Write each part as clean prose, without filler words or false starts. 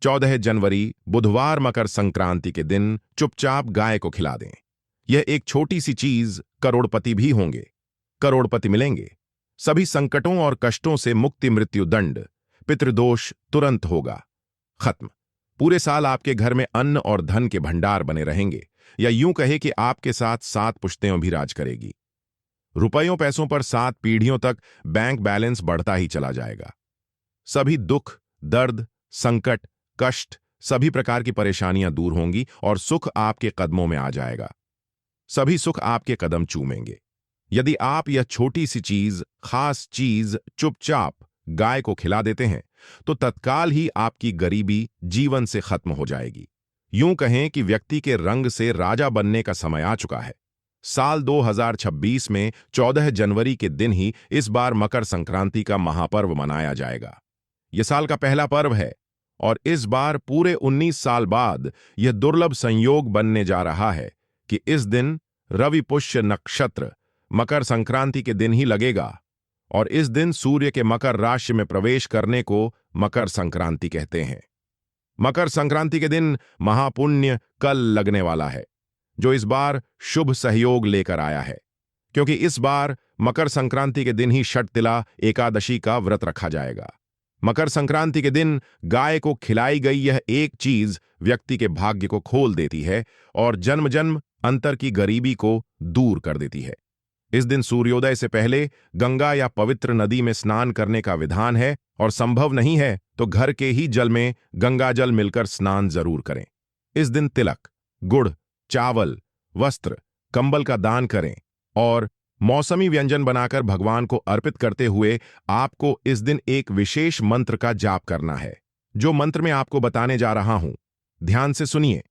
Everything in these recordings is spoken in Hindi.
14 जनवरी बुधवार मकर संक्रांति के दिन चुपचाप गाय को खिला दें। यह एक छोटी सी चीज करोड़पति भी होंगे, करोड़पति मिलेंगे। सभी संकटों और कष्टों से मुक्ति, मृत्युदंड, पितृदोष तुरंत होगा खत्म। पूरे साल आपके घर में अन्न और धन के भंडार बने रहेंगे, या यूं कहे कि आपके साथ 7 पुश्तें भी राज करेगी। रुपयों पैसों पर 7 पीढ़ियों तक बैंक बैलेंस बढ़ता ही चला जाएगा। सभी दुख, दर्द, संकट, कष्ट, सभी प्रकार की परेशानियां दूर होंगी और सुख आपके कदमों में आ जाएगा। सभी सुख आपके कदम चूमेंगे। यदि आप यह छोटी सी चीज, खास चीज चुपचाप गाय को खिला देते हैं तो तत्काल ही आपकी गरीबी जीवन से खत्म हो जाएगी। यूं कहें कि व्यक्ति के रंग से राजा बनने का समय आ चुका है। साल 2026 में 14 जनवरी के दिन ही इस बार मकर संक्रांति का महापर्व मनाया जाएगा। यह साल का पहला पर्व है और इस बार पूरे 19 साल बाद यह दुर्लभ संयोग बनने जा रहा है कि इस दिन रवि पुष्य नक्षत्र मकर संक्रांति के दिन ही लगेगा और इस दिन सूर्य के मकर राशि में प्रवेश करने को मकर संक्रांति कहते हैं। मकर संक्रांति के दिन महापुण्य कल लगने वाला है, जो इस बार शुभ सहयोग लेकर आया है, क्योंकि इस बार मकर संक्रांति के दिन ही षटतिला एकादशी का व्रत रखा जाएगा। मकर संक्रांति के दिन गाय को खिलाई गई यह एक चीज व्यक्ति के भाग्य को खोल देती है और जन्म जन्म अंतर की गरीबी को दूर कर देती है। इस दिन सूर्योदय से पहले गंगा या पवित्र नदी में स्नान करने का विधान है और संभव नहीं है तो घर के ही जल में गंगा जल मिलकर स्नान जरूर करें। इस दिन तिलक, गुड़, चावल, वस्त्र, कंबल का दान करें और मौसमी व्यंजन बनाकर भगवान को अर्पित करते हुए आपको इस दिन एक विशेष मंत्र का जाप करना है। जो मंत्र मैं आपको बताने जा रहा हूं, ध्यान से सुनिए।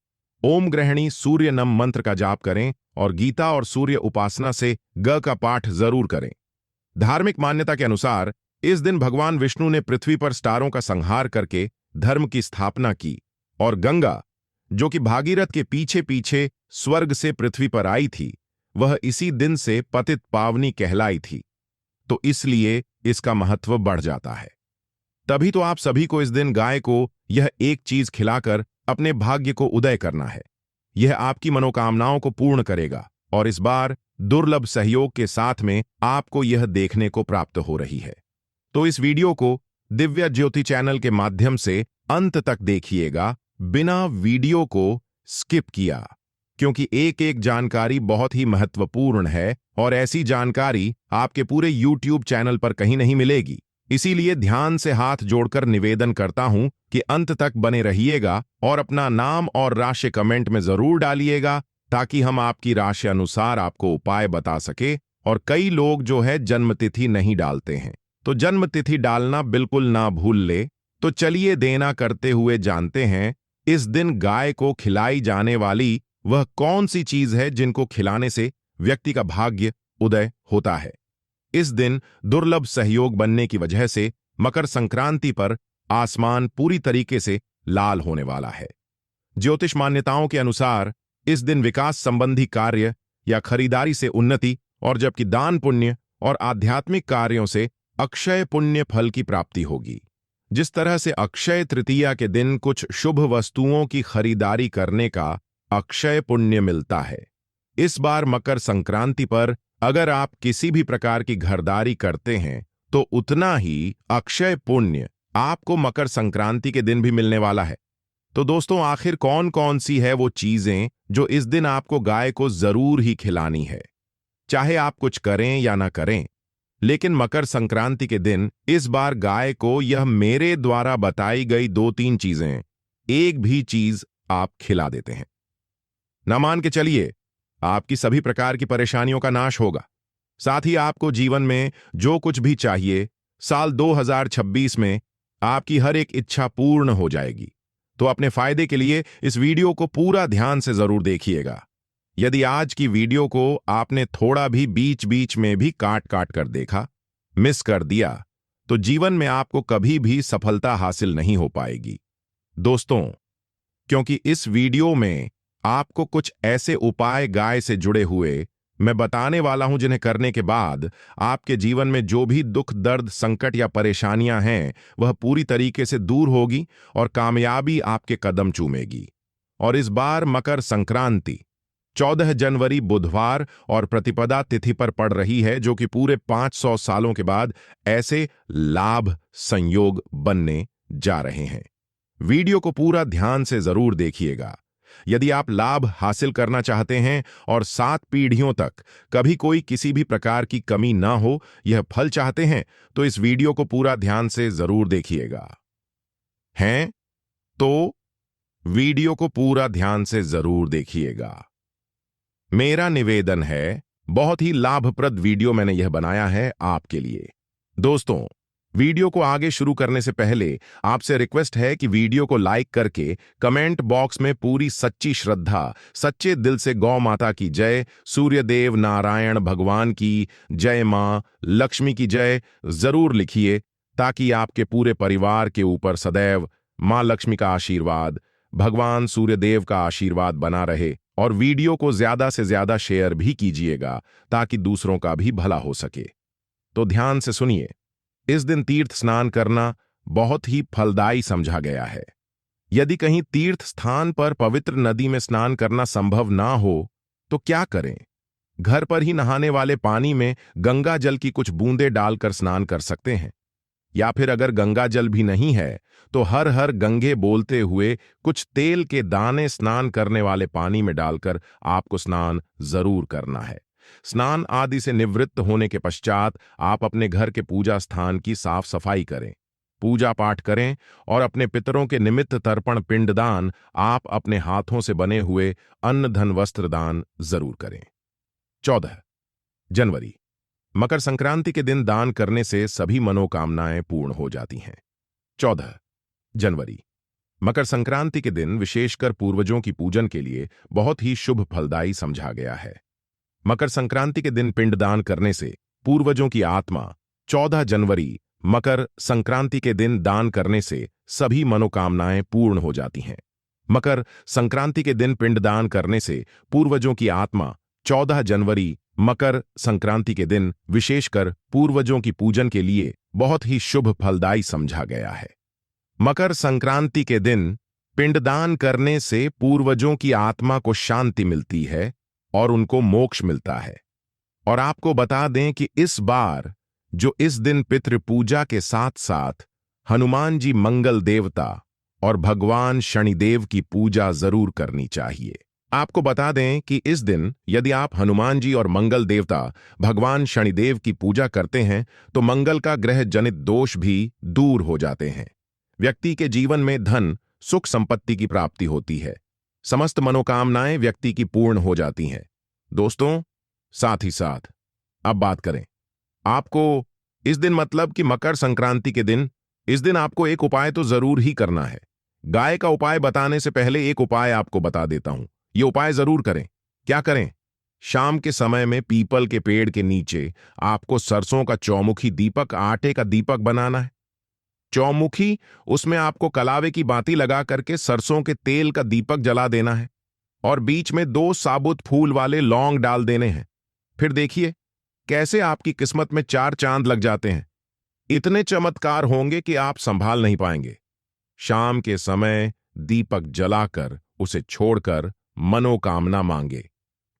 ओम ग्रहणी सूर्य नम मंत्र का जाप करें और गीता और सूर्य उपासना से ग का पाठ जरूर करें। धार्मिक मान्यता के अनुसार इस दिन भगवान विष्णु ने पृथ्वी पर स्टारों का संहार करके धर्म की स्थापना की और गंगा, जो कि भागीरथ के पीछे पीछे स्वर्ग से पृथ्वी पर आई थी, वह इसी दिन से पतित पावनी कहलाई थी, तो इसलिए इसका महत्व बढ़ जाता है। तभी तो आप सभी को इस दिन गाय को यह एक चीज खिलाकर अपने भाग्य को उदय करना है। यह आपकी मनोकामनाओं को पूर्ण करेगा और इस बार दुर्लभ सहयोग के साथ में आपको यह देखने को प्राप्त हो रही है। तो इस वीडियो को दिव्य ज्योति चैनल के माध्यम से अंत तक देखिएगा, बिना वीडियो को स्किप किया, क्योंकि एक एक जानकारी बहुत ही महत्वपूर्ण है और ऐसी जानकारी आपके पूरे YouTube चैनल पर कहीं नहीं मिलेगी। इसीलिए ध्यान से हाथ जोड़कर निवेदन करता हूं कि अंत तक बने रहिएगा और अपना नाम और राशि कमेंट में जरूर डालिएगा, ताकि हम आपकी राशि अनुसार आपको उपाय बता सके। और कई लोग जो है जन्मतिथि नहीं डालते हैं, तो जन्मतिथि डालना बिल्कुल ना भूल ले। तो चलिए देना करते हुए जानते हैं इस दिन गाय को खिलाई जाने वाली वह कौन सी चीज है जिनको खिलाने से व्यक्ति का भाग्य उदय होता है। इस दिन दुर्लभ सहयोग बनने की वजह से मकर संक्रांति पर आसमान पूरी तरीके से लाल होने वाला है। ज्योतिष मान्यताओं के अनुसार इस दिन विकास संबंधी कार्य या खरीदारी से उन्नति, और जबकि दान पुण्य और आध्यात्मिक कार्यों से अक्षय पुण्य फल की प्राप्ति होगी। जिस तरह से अक्षय तृतीया के दिन कुछ शुभ वस्तुओं की खरीदारी करने का अक्षय पुण्य मिलता है, इस बार मकर संक्रांति पर अगर आप किसी भी प्रकार की घरदारी करते हैं तो उतना ही अक्षय पुण्य आपको मकर संक्रांति के दिन भी मिलने वाला है। तो दोस्तों, आखिर कौन कौन सी है वो चीजें जो इस दिन आपको गाय को जरूर ही खिलानी है? चाहे आप कुछ करें या ना करें, लेकिन मकर संक्रांति के दिन इस बार गाय को यह मेरे द्वारा बताई गई 2-3 चीजें, एक भी चीज आप खिला देते हैं, ना मान के चलिए आपकी सभी प्रकार की परेशानियों का नाश होगा। साथ ही आपको जीवन में जो कुछ भी चाहिए, साल 2026 में आपकी हर एक इच्छा पूर्ण हो जाएगी। तो अपने फायदे के लिए इस वीडियो को पूरा ध्यान से जरूर देखिएगा। यदि आज की वीडियो को आपने थोड़ा भी बीच बीच में भी काट काट कर देखा, मिस कर दिया, तो जीवन में आपको कभी भी सफलता हासिल नहीं हो पाएगी दोस्तों, क्योंकि इस वीडियो में आपको कुछ ऐसे उपाय गाय से जुड़े हुए मैं बताने वाला हूं जिन्हें करने के बाद आपके जीवन में जो भी दुख, दर्द, संकट या परेशानियां हैं वह पूरी तरीके से दूर होगी और कामयाबी आपके कदम चूमेगी। और इस बार मकर संक्रांति 14 जनवरी बुधवार और प्रतिपदा तिथि पर पड़ रही है, जो कि पूरे 500 सालों के बाद ऐसे लाभ संयोग बनने जा रहे हैं। वीडियो को पूरा ध्यान से जरूर देखिएगा। यदि आप लाभ हासिल करना चाहते हैं और 7 पीढ़ियों तक कभी कोई किसी भी प्रकार की कमी ना हो, यह फल चाहते हैं, तो इस वीडियो को पूरा ध्यान से जरूर देखिएगा। हैं तो वीडियो को पूरा ध्यान से जरूर देखिएगा। मेरा निवेदन है, बहुत ही लाभप्रद वीडियो मैंने यह बनाया है आपके लिए। दोस्तों, वीडियो को आगे शुरू करने से पहले आपसे रिक्वेस्ट है कि वीडियो को लाइक करके कमेंट बॉक्स में पूरी सच्ची श्रद्धा, सच्चे दिल से गौ माता की जय, सूर्यदेव नारायण भगवान की जय, मां लक्ष्मी की जय जरूर लिखिए, ताकि आपके पूरे परिवार के ऊपर सदैव मां लक्ष्मी का आशीर्वाद, भगवान सूर्यदेव का आशीर्वाद बना रहे। और वीडियो को ज्यादा से ज्यादा शेयर भी कीजिएगा, ताकि दूसरों का भी भला हो सके। तो ध्यान से सुनिए। इस दिन तीर्थ स्नान करना बहुत ही फलदायी समझा गया है। यदि कहीं तीर्थ स्थान पर पवित्र नदी में स्नान करना संभव ना हो तो क्या करें? घर पर ही नहाने वाले पानी में गंगा जल की कुछ बूंदें डालकर स्नान कर सकते हैं। या फिर अगर गंगा जल भी नहीं है तो हर हर गंगे बोलते हुए कुछ तेल के दाने स्नान करने वाले पानी में डालकर आपको स्नान जरूर करना है। स्नान आदि से निवृत्त होने के पश्चात आप अपने घर के पूजा स्थान की साफ सफाई करें, पूजा पाठ करें और अपने पितरों के निमित्त तर्पण पिंडदान आप अपने हाथों से बने हुए अन्न धन वस्त्र दान जरूर करें। 14 जनवरी मकर संक्रांति के दिन दान करने से सभी मनोकामनाएं पूर्ण हो जाती हैं। 14 जनवरी मकर संक्रांति के दिन विशेषकर पूर्वजों की पूजन के लिए बहुत ही शुभ फलदायी समझा गया है। मकर संक्रांति के दिन पिंडदान करने से पूर्वजों की आत्मा 14 जनवरी मकर संक्रांति के दिन दान करने से सभी मनोकामनाएं पूर्ण हो जाती हैं। मकर संक्रांति के दिन पिंडदान करने से पूर्वजों की आत्मा 14 जनवरी मकर संक्रांति के दिन विशेषकर पूर्वजों की पूजन के लिए बहुत ही शुभ फलदायी समझा गया है। मकर संक्रांति के दिन पिंडदान करने से पूर्वजों की आत्मा को शांति मिलती है और उनको मोक्ष मिलता है। और आपको बता दें कि इस बार जो इस दिन पितृ पूजा के साथ साथ हनुमान जी मंगल देवता और भगवान शनिदेव की पूजा जरूर करनी चाहिए। आपको बता दें कि इस दिन यदि आप हनुमान जी और मंगल देवता भगवान शनिदेव की पूजा करते हैं तो मंगल का ग्रह जनित दोष भी दूर हो जाते हैं। व्यक्ति के जीवन में धन, सुख, संपत्ति की प्राप्ति होती है। समस्त मनोकामनाएं व्यक्ति की पूर्ण हो जाती हैं। दोस्तों, साथ ही साथ अब बात करें आपको इस दिन, मतलब कि मकर संक्रांति के दिन, इस दिन आपको एक उपाय तो जरूर ही करना है। गाय का उपाय बताने से पहले एक उपाय आपको बता देता हूं। ये उपाय जरूर करें। क्या करें? शाम के समय में पीपल के पेड़ के नीचे आपको सरसों का चौमुखी दीपक, आटे का दीपक बनाना है। चौमुखी, उसमें आपको कलावे की बाती लगा करके सरसों के तेल का दीपक जला देना है और बीच में 2 साबुत फूल वाले लौंग डाल देने हैं। फिर देखिए कैसे आपकी किस्मत में 4 चांद लग जाते हैं। इतने चमत्कार होंगे कि आप संभाल नहीं पाएंगे। शाम के समय दीपक जलाकर उसे छोड़कर मनोकामना मांगे।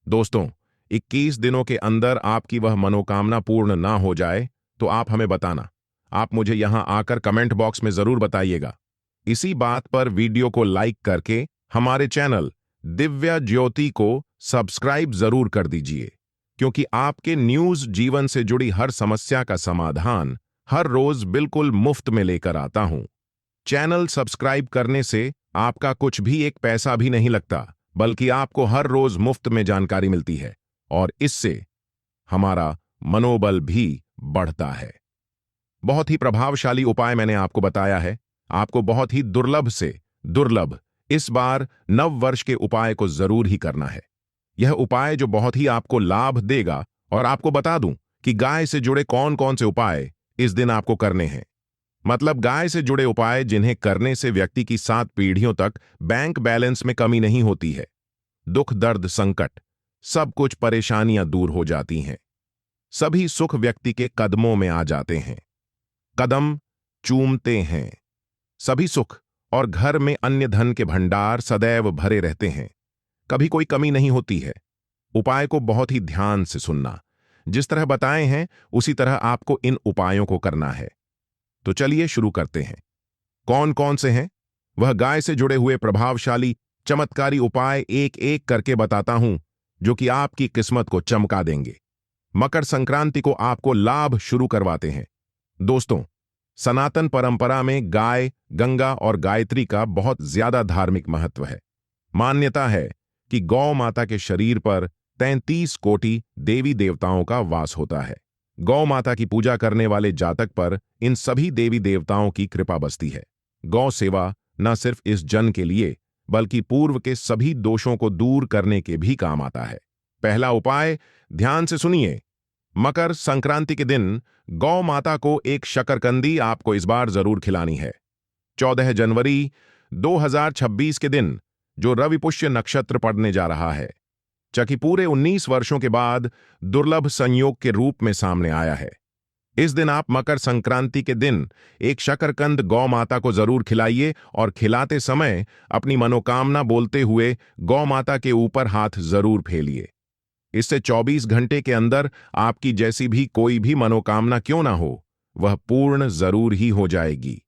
दोस्तों, 21 दिनों के अंदर आपकी वह मनोकामना पूर्ण ना हो जाए तो आप हमें बताना। आप मुझे यहां आकर कमेंट बॉक्स में जरूर बताइएगा। इसी बात पर वीडियो को लाइक करके हमारे चैनल दिव्या ज्योति को सब्सक्राइब जरूर कर दीजिए, क्योंकि आपके न्यूज जीवन से जुड़ी हर समस्या का समाधान हर रोज बिल्कुल मुफ्त में लेकर आता हूं। चैनल सब्सक्राइब करने से आपका कुछ भी एक पैसा भी नहीं लगता, बल्कि आपको हर रोज मुफ्त में जानकारी मिलती है और इससे हमारा मनोबल भी बढ़ता है। बहुत ही प्रभावशाली उपाय मैंने आपको बताया है। आपको बहुत ही दुर्लभ से दुर्लभ इस बार नव वर्ष के उपाय को जरूर ही करना है। यह उपाय जो बहुत ही आपको लाभ देगा। और आपको बता दूं कि गाय से जुड़े कौन कौन से उपाय इस दिन आपको करने हैं। मतलब गाय से जुड़े उपाय जिन्हें करने से व्यक्ति की 7 पीढ़ियों तक बैंक बैलेंस में कमी नहीं होती है। दुख, दर्द, संकट सब कुछ परेशानियां दूर हो जाती हैं। सभी सुख व्यक्ति के कदमों में आ जाते हैं। कदम चूमते हैं। सभी सुख और घर में अन्य धन के भंडार सदैव भरे रहते हैं। कभी कोई कमी नहीं होती है। उपाय को बहुत ही ध्यान से सुनना। जिस तरह बताए हैं उसी तरह आपको इन उपायों को करना है। तो चलिए शुरू करते हैं। कौन कौन से हैं? वह गाय से जुड़े हुए प्रभावशाली चमत्कारी उपाय एक एक करके बताता हूं, जो कि आपकी किस्मत को चमका देंगे। मकर संक्रांति को आपको लाभ शुरू करवाते हैं। दोस्तों, सनातन परंपरा में गाय, गंगा और गायत्री का बहुत ज्यादा धार्मिक महत्व है। मान्यता है कि गौ माता के शरीर पर 33 कोटि देवी देवताओं का वास होता है। गौ माता की पूजा करने वाले जातक पर इन सभी देवी देवताओं की कृपा बसती है। गौ सेवा न सिर्फ इस जन के लिए बल्कि पूर्व के सभी दोषों को दूर करने के भी काम आता है। पहला उपाय, ध्यान से सुनिए। मकर संक्रांति के दिन गौ माता को एक शकरकंदी आपको इस बार जरूर खिलानी है। 14 जनवरी 2026 के दिन, जो रवि पुष्य नक्षत्र पड़ने जा रहा है, चूंकि पूरे 19 वर्षों के बाद दुर्लभ संयोग के रूप में सामने आया है। इस दिन आप मकर संक्रांति के दिन एक शकरकंद गौ माता को जरूर खिलाइए और खिलाते समय अपनी मनोकामना बोलते हुए गौ माता के ऊपर हाथ जरूर फेलिए। इससे 24 घंटे के अंदर आपकी जैसी भी कोई भी मनोकामना क्यों ना हो, वह पूर्ण जरूर ही हो जाएगी।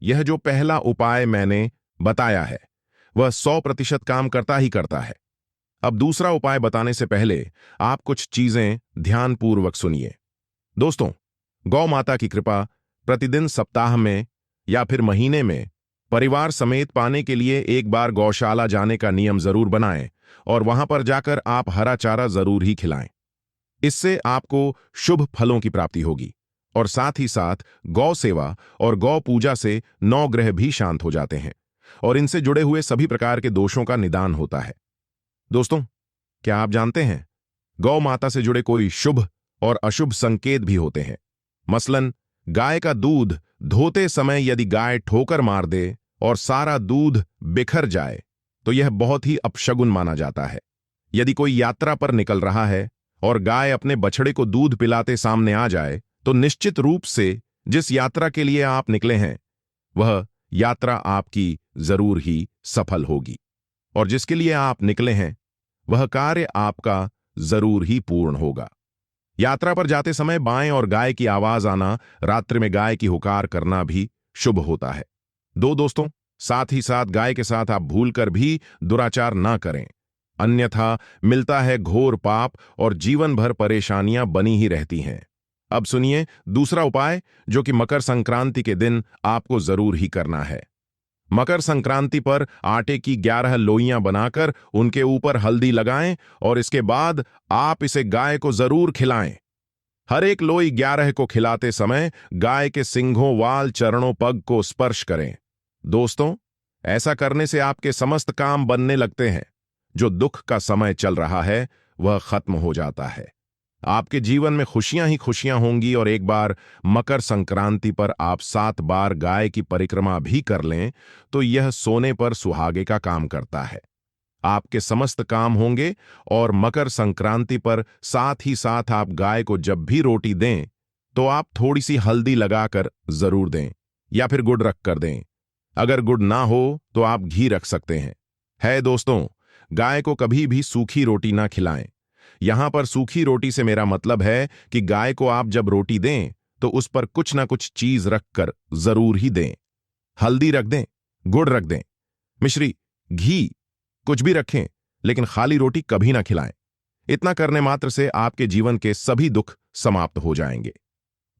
यह जो पहला उपाय मैंने बताया है वह 100% काम करता ही करता है। अब दूसरा उपाय बताने से पहले आप कुछ चीजें ध्यानपूर्वक सुनिए। दोस्तों, गौ माता की कृपा प्रतिदिन, सप्ताह में या फिर महीने में परिवार समेत पाने के लिए एक बार गौशाला जाने का नियम जरूर बनाएं और वहां पर जाकर आप हरा चारा जरूर ही खिलाएं। इससे आपको शुभ फलों की प्राप्ति होगी और साथ ही साथ गौ सेवा और गौ पूजा से 9 ग्रह भी शांत हो जाते हैं और इनसे जुड़े हुए सभी प्रकार के दोषों का निदान होता है। दोस्तों, क्या आप जानते हैं गौ माता से जुड़े कोई शुभ और अशुभ संकेत भी होते हैं? मसलन, गाय का दूध धोते समय यदि गाय ठोकर मार दे और सारा दूध बिखर जाए तो यह बहुत ही अपशगुन माना जाता है। यदि कोई यात्रा पर निकल रहा है और गाय अपने बछड़े को दूध पिलाते सामने आ जाए तो निश्चित रूप से जिस यात्रा के लिए आप निकले हैं वह यात्रा आपकी जरूर ही सफल होगी और जिसके लिए आप निकले हैं वह कार्य आपका जरूर ही पूर्ण होगा। यात्रा पर जाते समय बाएं और गाय की आवाज आना, रात्रि में गाय की हुकार करना भी शुभ होता है। दोस्तों, साथ ही साथ गाय के साथ आप भूलकर भी दुराचार ना करें, अन्यथा मिलता है घोर पाप और जीवन भर परेशानियां बनी ही रहती हैं। अब सुनिए दूसरा उपाय, जो कि मकर संक्रांति के दिन आपको जरूर ही करना है। मकर संक्रांति पर आटे की 11 लोइयां बनाकर उनके ऊपर हल्दी लगाएं और इसके बाद आप इसे गाय को जरूर खिलाएं। हर एक लोई 11 को खिलाते समय गाय के सिंघों, वाल, चरणों, पग को स्पर्श करें। दोस्तों, ऐसा करने से आपके समस्त काम बनने लगते हैं। जो दुख का समय चल रहा है वह खत्म हो जाता है। आपके जीवन में खुशियां ही खुशियां होंगी और एक बार मकर संक्रांति पर आप 7 बार गाय की परिक्रमा भी कर लें तो यह सोने पर सुहागे का काम करता है। आपके समस्त काम होंगे और मकर संक्रांति पर साथ ही साथ आप गाय को जब भी रोटी दें तो आप थोड़ी सी हल्दी लगाकर जरूर दें या फिर गुड़ रख कर दें। अगर गुड़ ना हो तो आप घी रख सकते हैं। दोस्तों, गाय को कभी भी सूखी रोटी ना खिलाएं। यहां पर सूखी रोटी से मेरा मतलब है कि गाय को आप जब रोटी दें तो उस पर कुछ ना कुछ चीज रखकर जरूर ही दें। हल्दी रख दें, गुड़ रख दें, मिश्री, घी, कुछ भी रखें, लेकिन खाली रोटी कभी ना खिलाएं। इतना करने मात्र से आपके जीवन के सभी दुख समाप्त हो जाएंगे।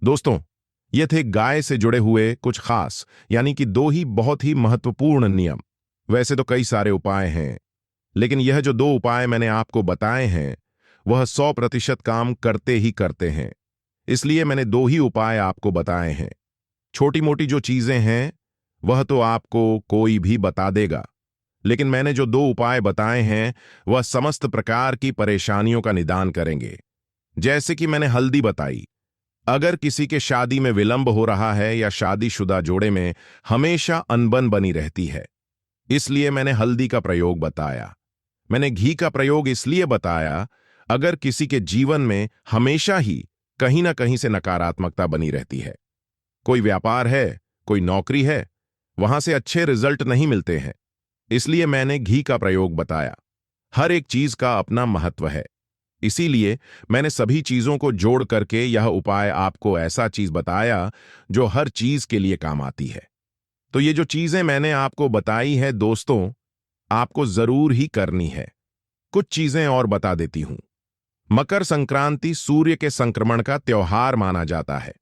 दोस्तों, ये थे गाय से जुड़े हुए कुछ खास, यानी कि 2 ही बहुत ही महत्वपूर्ण नियम। वैसे तो कई सारे उपाय हैं, लेकिन यह जो 2 उपाय मैंने आपको बताए हैं वह 100% काम करते ही करते हैं। इसलिए मैंने 2 ही उपाय आपको बताए हैं। छोटी मोटी जो चीजें हैं वह तो आपको कोई भी बता देगा, लेकिन मैंने जो 2 उपाय बताए हैं वह समस्त प्रकार की परेशानियों का निदान करेंगे। जैसे कि मैंने हल्दी बताई, अगर किसी के शादी में विलंब हो रहा है या शादीशुदा जोड़े में हमेशा अनबन बनी रहती है, इसलिए मैंने हल्दी का प्रयोग बताया। मैंने घी का प्रयोग इसलिए बताया, अगर किसी के जीवन में हमेशा ही कहीं ना कहीं से नकारात्मकता बनी रहती है, कोई व्यापार है, कोई नौकरी है, वहां से अच्छे रिजल्ट नहीं मिलते हैं, इसलिए मैंने घी का प्रयोग बताया। हर एक चीज का अपना महत्व है, इसीलिए मैंने सभी चीजों को जोड़ करके यह उपाय आपको ऐसा चीज बताया जो हर चीज के लिए काम आती है। तो ये जो चीजें मैंने आपको बताई है दोस्तों, आपको जरूर ही करनी है। कुछ चीजें और बता देती हूं। मकर संक्रांति सूर्य के संक्रमण का त्योहार माना जाता है।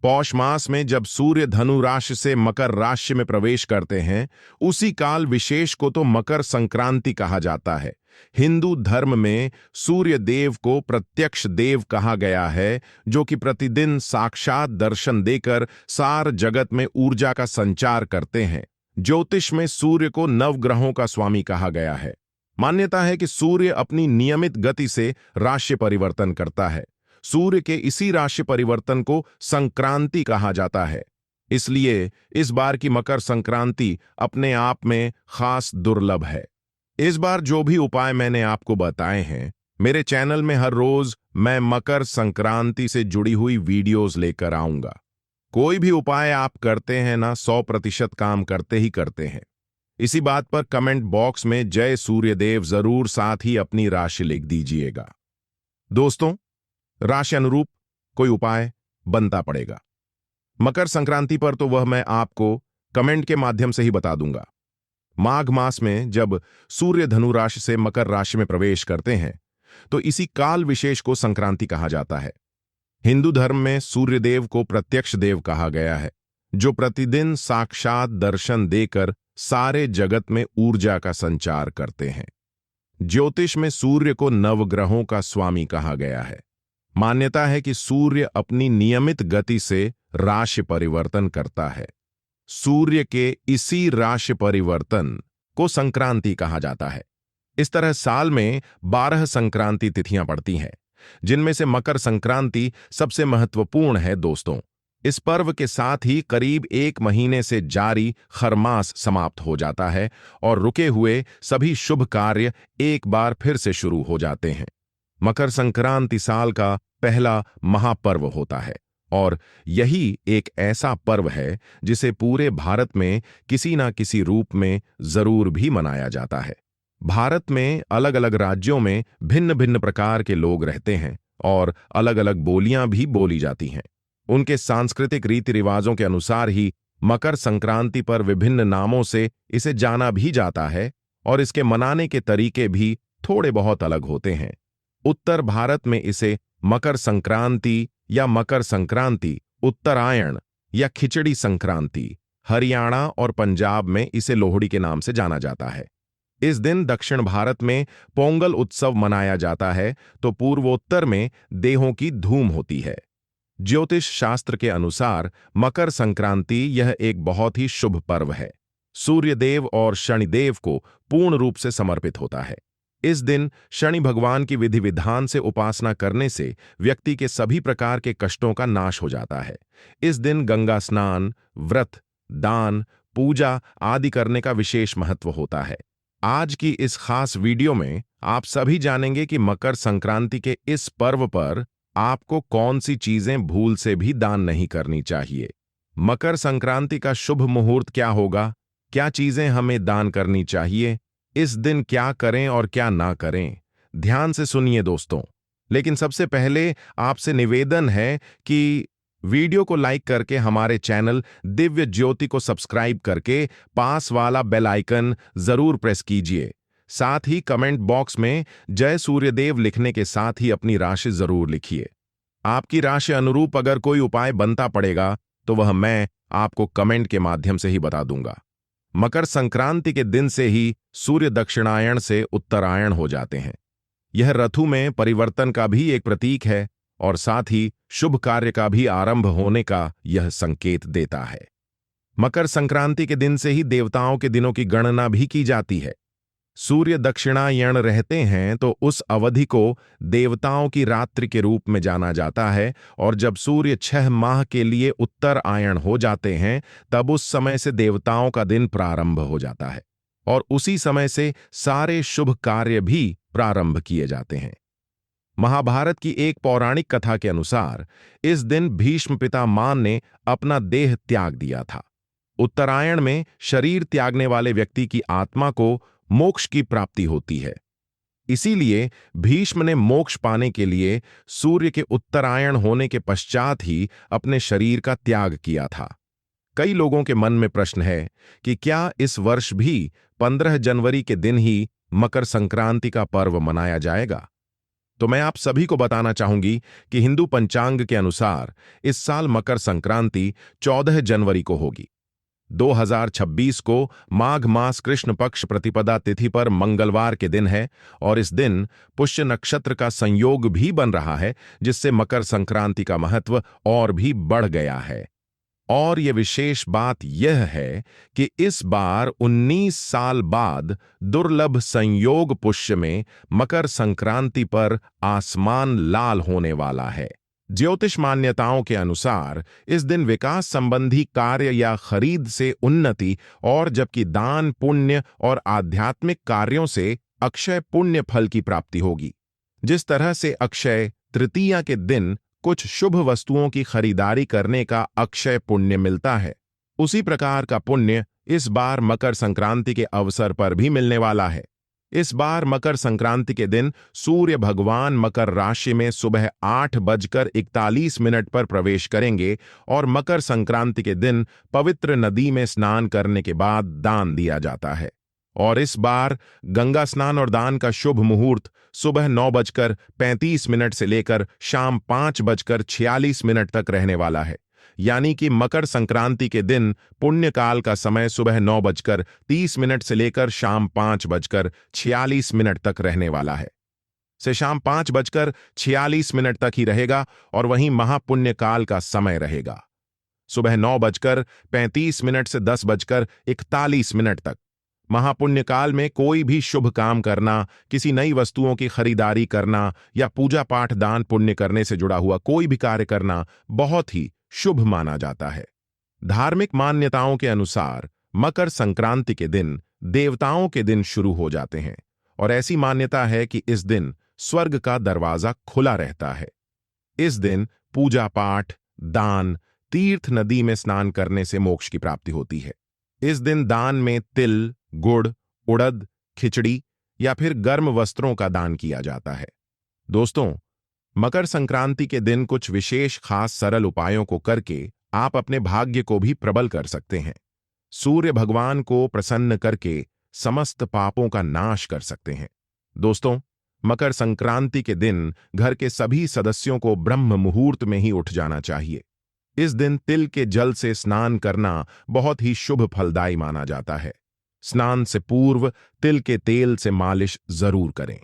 पौष मास में जब सूर्य धनु राशि से मकर राशि में प्रवेश करते हैं, उसी काल विशेष को तो मकर संक्रांति कहा जाता है। हिंदू धर्म में सूर्य देव को प्रत्यक्ष देव कहा गया है, जो कि प्रतिदिन साक्षात दर्शन देकर सार जगत में ऊर्जा का संचार करते हैं। ज्योतिष में सूर्य को नवग्रहों का स्वामी कहा गया है। मान्यता है कि सूर्य अपनी नियमित गति से राशि परिवर्तन करता है। सूर्य के इसी राशि परिवर्तन को संक्रांति कहा जाता है। इसलिए इस बार की मकर संक्रांति अपने आप में खास दुर्लभ है। इस बार जो भी उपाय मैंने आपको बताए हैं, मेरे चैनल में हर रोज मैं मकर संक्रांति से जुड़ी हुई वीडियोस लेकर आऊंगा। कोई भी उपाय आप करते हैं ना, 100% काम करते ही करते हैं। इसी बात पर कमेंट बॉक्स में जय सूर्यदेव जरूर साथ ही अपनी राशि लिख दीजिएगा। दोस्तों, राशि अनुरूप कोई उपाय बनता पड़ेगा। मकर संक्रांति पर तो वह मैं आपको कमेंट के माध्यम से ही बता दूंगा। माघ मास में जब सूर्य धनु राशि से मकर राशि में प्रवेश करते हैं, तो इसी काल विशेष को संक्रांति कहा जाता है। हिंदू धर्म में सूर्यदेव को प्रत्यक्ष देव कहा गया है, जो प्रतिदिन साक्षात दर्शन देकर सारे जगत में ऊर्जा का संचार करते हैं। ज्योतिष में सूर्य को नवग्रहों का स्वामी कहा गया है। मान्यता है कि सूर्य अपनी नियमित गति से राशि परिवर्तन करता है। सूर्य के इसी राशि परिवर्तन को संक्रांति कहा जाता है। इस तरह साल में 12 संक्रांति तिथियां पड़ती हैं, जिनमें से मकर संक्रांति सबसे महत्वपूर्ण है दोस्तों। इस पर्व के साथ ही करीब 1 महीने से जारी खरमास समाप्त हो जाता है और रुके हुए सभी शुभ कार्य एक बार फिर से शुरू हो जाते हैं। मकर संक्रांति साल का पहला महापर्व होता है और यही एक ऐसा पर्व है जिसे पूरे भारत में किसी ना किसी रूप में जरूर भी मनाया जाता है। भारत में अलग अलग राज्यों में भिन्न भिन्न प्रकार के लोग रहते हैं और अलग अलग बोलियां भी बोली जाती हैं। उनके सांस्कृतिक रीति रिवाजों के अनुसार ही मकर संक्रांति पर विभिन्न नामों से इसे जाना भी जाता है और इसके मनाने के तरीके भी थोड़े बहुत अलग होते हैं। उत्तर भारत में इसे मकर संक्रांति या मकर संक्रांति, उत्तरायण या खिचड़ी संक्रांति, हरियाणा और पंजाब में इसे लोहड़ी के नाम से जाना जाता है। इस दिन दक्षिण भारत में पोंगल उत्सव मनाया जाता है, तो पूर्वोत्तर में देहों की धूम होती है। ज्योतिष शास्त्र के अनुसार मकर संक्रांति यह एक बहुत ही शुभ पर्व है। सूर्यदेव और शनिदेव को पूर्ण रूप से समर्पित होता है। इस दिन शनि भगवान की विधि विधान से उपासना करने से व्यक्ति के सभी प्रकार के कष्टों का नाश हो जाता है। इस दिन गंगा स्नान, व्रत, दान, पूजा आदि करने का विशेष महत्व होता है। आज की इस खास वीडियो में आप सभी जानेंगे कि मकर संक्रांति के इस पर्व पर आपको कौन सी चीजें भूल से भी दान नहीं करनी चाहिए। मकर संक्रांति का शुभ मुहूर्त क्या होगा, क्या चीजें हमें दान करनी चाहिए, इस दिन क्या करें और क्या ना करें, ध्यान से सुनिए दोस्तों। लेकिन सबसे पहले आपसे निवेदन है कि वीडियो को लाइक करके हमारे चैनल दिव्य ज्योति को सब्सक्राइब करके पास वाला बेल आइकन जरूर प्रेस कीजिए। साथ ही कमेंट बॉक्स में जय सूर्यदेव लिखने के साथ ही अपनी राशि जरूर लिखिए। आपकी राशि अनुरूप अगर कोई उपाय बनता पड़ेगा तो वह मैं आपको कमेंट के माध्यम से ही बता दूंगा। मकर संक्रांति के दिन से ही सूर्य दक्षिणायण से उत्तरायण हो जाते हैं। यह ऋतु में परिवर्तन का भी एक प्रतीक है और साथ ही शुभ कार्य का भी आरंभ होने का यह संकेत देता है। मकर संक्रांति के दिन से ही देवताओं के दिनों की गणना भी की जाती है। सूर्य दक्षिणायण रहते हैं तो उस अवधि को देवताओं की रात्रि के रूप में जाना जाता है और जब सूर्य 6 माह के लिए उत्तरायण हो जाते हैं तब उस समय से देवताओं का दिन प्रारंभ हो जाता है। और उसी समय से सारे शुभ कार्य भी प्रारंभ किए जाते हैं। महाभारत की एक पौराणिक कथा के अनुसार इस दिन भीष्म पितामह ने अपना देह त्याग दिया था। उत्तरायण में शरीर त्यागने वाले व्यक्ति की आत्मा को मोक्ष की प्राप्ति होती है। इसीलिए भीष्म ने मोक्ष पाने के लिए सूर्य के उत्तरायण होने के पश्चात ही अपने शरीर का त्याग किया था। कई लोगों के मन में प्रश्न है कि क्या इस वर्ष भी 15 जनवरी के दिन ही मकर संक्रांति का पर्व मनाया जाएगा? तो मैं आप सभी को बताना चाहूंगी कि हिंदू पंचांग के अनुसार इस साल मकर संक्रांति 14 जनवरी को होगी। 2026 को माघ मास कृष्ण पक्ष प्रतिपदा तिथि पर मंगलवार के दिन है और इस दिन पुष्य नक्षत्र का संयोग भी बन रहा है, जिससे मकर संक्रांति का महत्व और भी बढ़ गया है। और यह विशेष बात यह है कि इस बार 19 साल बाद दुर्लभ संयोग पुष्य में मकर संक्रांति पर आसमान लाल होने वाला है। ज्योतिष मान्यताओं के अनुसार इस दिन विकास संबंधी कार्य या खरीद से उन्नति, और जबकि दान पुण्य और आध्यात्मिक कार्यों से अक्षय पुण्य फल की प्राप्ति होगी। जिस तरह से अक्षय तृतीया के दिन कुछ शुभ वस्तुओं की खरीदारी करने का अक्षय पुण्य मिलता है, उसी प्रकार का पुण्य इस बार मकर संक्रांति के अवसर पर भी मिलने वाला है। इस बार मकर संक्रांति के दिन सूर्य भगवान मकर राशि में सुबह 8:41 पर प्रवेश करेंगे और मकर संक्रांति के दिन पवित्र नदी में स्नान करने के बाद दान दिया जाता है। और इस बार गंगा स्नान और दान का शुभ मुहूर्त सुबह 9:35 से लेकर शाम 5:46 तक रहने वाला है। यानी कि मकर संक्रांति के दिन पुण्यकाल का समय सुबह 9:30 से लेकर शाम 5:46 तक रहने वाला है। से शाम 5:46 तक ही रहेगा और वहीं महापुण्यकाल का समय रहेगा सुबह 9:35 से 10:41 तक। महापुण्यकाल में कोई भी शुभ काम करना, किसी नई वस्तुओं की खरीदारी करना या पूजा पाठ दान पुण्य करने से जुड़ा हुआ कोई भी कार्य करना बहुत ही शुभ माना जाता है। धार्मिक मान्यताओं के अनुसार मकर संक्रांति के दिन देवताओं के दिन शुरू हो जाते हैं और ऐसी मान्यता है कि इस दिन स्वर्ग का दरवाजा खुला रहता है। इस दिन पूजा पाठ, दान, तीर्थ नदी में स्नान करने से मोक्ष की प्राप्ति होती है। इस दिन दान में तिल, गुड़, उड़द, खिचड़ी या फिर गर्म वस्त्रों का दान किया जाता है। दोस्तों, मकर संक्रांति के दिन कुछ विशेष खास सरल उपायों को करके आप अपने भाग्य को भी प्रबल कर सकते हैं। सूर्य भगवान को प्रसन्न करके समस्त पापों का नाश कर सकते हैं। दोस्तों, मकर संक्रांति के दिन घर के सभी सदस्यों को ब्रह्म मुहूर्त में ही उठ जाना चाहिए। इस दिन तिल के जल से स्नान करना बहुत ही शुभ फलदायी माना जाता है। स्नान से पूर्व तिल के तेल से मालिश जरूर करें।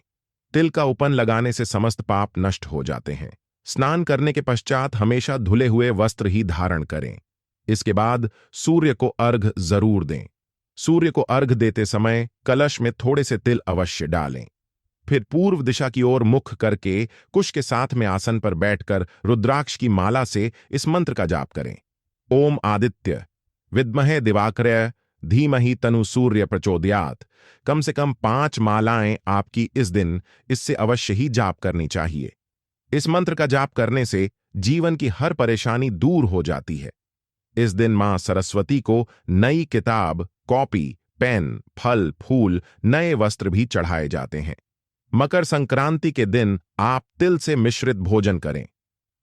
तिल का उपन लगाने से समस्त पाप नष्ट हो जाते हैं। स्नान करने के पश्चात हमेशा धुले हुए वस्त्र ही धारण करें। इसके बाद सूर्य को अर्घ जरूर दें। सूर्य को अर्घ देते समय कलश में थोड़े से तिल अवश्य डालें। फिर पूर्व दिशा की ओर मुख करके कुश के साथ में आसन पर बैठकर रुद्राक्ष की माला से इस मंत्र का जाप करें। ओम आदित्य विद्महे दिवाकरय धीमहि तनु सूर्य प्रचोदयात्। कम से कम 5 मालाएं आपकी इस दिन इससे अवश्य ही जाप करनी चाहिए। इस मंत्र का जाप करने से जीवन की हर परेशानी दूर हो जाती है। इस दिन मां सरस्वती को नई किताब, कॉपी, पेन, फल, फूल, नए वस्त्र भी चढ़ाए जाते हैं। मकर संक्रांति के दिन आप तिल से मिश्रित भोजन करें।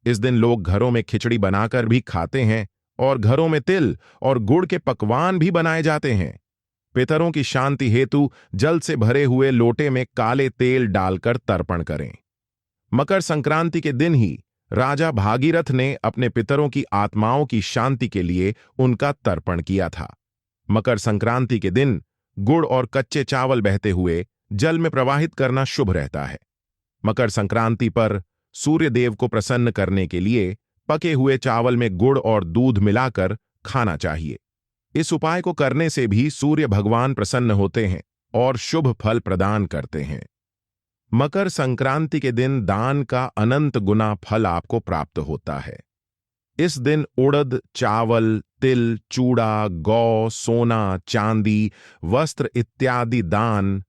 इस दिन लोग घरों में खिचड़ी बनाकर भी खाते हैं और घरों में तिल और गुड़ के पकवान भी बनाए जाते हैं। पितरों की शांति हेतु जल से भरे हुए लोटे में काले तेल डालकर तर्पण करें। मकर संक्रांति के दिन ही राजा भागीरथ ने अपने पितरों की आत्माओं की शांति के लिए उनका तर्पण किया था। मकर संक्रांति के दिन गुड़ और कच्चे चावल बहते हुए जल में प्रवाहित करना शुभ रहता है। मकर संक्रांति पर सूर्य देव को प्रसन्न करने के लिए पके हुए चावल में गुड़ और दूध मिलाकर खाना चाहिए। इस उपाय को करने से भी सूर्य भगवान प्रसन्न होते हैं और शुभ फल प्रदान करते हैं। मकर संक्रांति के दिन दान का अनंत गुना फल आपको प्राप्त होता है। इस दिन उड़द, चावल, तिल, चूड़ा, गौ, सोना, चांदी, वस्त्र इत्यादि दान